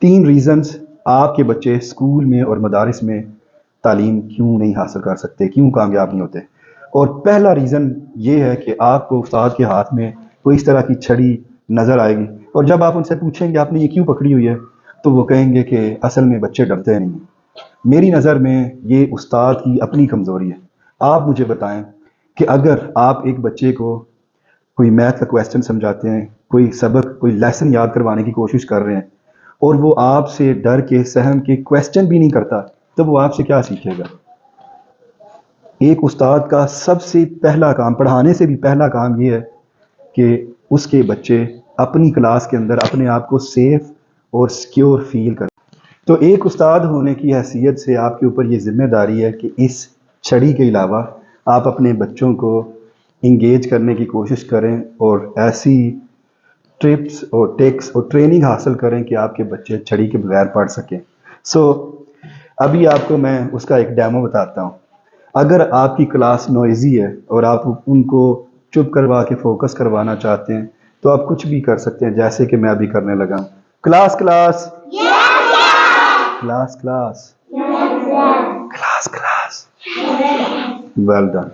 3 reasons آپ کے بچے اسکول میں اور مدارس میں تعلیم کیوں نہیں حاصل کر سکتے، کیوں کامیاب نہیں ہوتے۔ اور پہلا ریزن یہ ہے کہ آپ کو استاد کے ہاتھ میں کوئی اس طرح کی چھڑی نظر آئے گی، اور جب آپ ان سے پوچھیں گے آپ نے یہ کیوں پکڑی ہوئی ہے، تو وہ کہیں گے کہ اصل میں بچے ڈرتے نہیں ہیں۔ میری نظر میں یہ استاد کی اپنی کمزوری ہے۔ آپ مجھے بتائیں کہ اگر آپ ایک بچے کو کوئی میتھ کا کویسچن سمجھاتے ہیں، کوئی سبق، کوئی لیسن یاد کروانے کی کوشش کر رہے ہیں، اور وہ آپ سے ڈر کے سہم کے کویسچن بھی نہیں کرتا، تو وہ آپ سے کیا سیکھے گا؟ ایک استاد کا سب سے پہلا کام، پڑھانے سے بھی پہلا کام یہ ہے کہ اس کے بچے اپنی کلاس کے اندر اپنے آپ کو سیف اور سیکیور فیل کریں۔ تو ایک استاد ہونے کی حیثیت سے آپ کے اوپر یہ ذمہ داری ہے کہ اس چھڑی کے علاوہ آپ اپنے بچوں کو انگیج کرنے کی کوشش کریں اور ایسی ٹپس اور ٹیکس اور ٹریننگ حاصل کریں کہ آپ کے بچے چھڑی کے بغیر پڑھ سکیں۔ ابھی آپ کو میں اس کا ایک ڈیمو بتاتا ہوں۔ اگر آپ کی کلاس نوائزی ہے اور آپ ان کو چپ کروا کے فوکس کروانا چاہتے ہیں تو آپ کچھ بھی کر سکتے ہیں، جیسے کہ میں ابھی کرنے لگا ہوں۔ Class class class class class class, well done.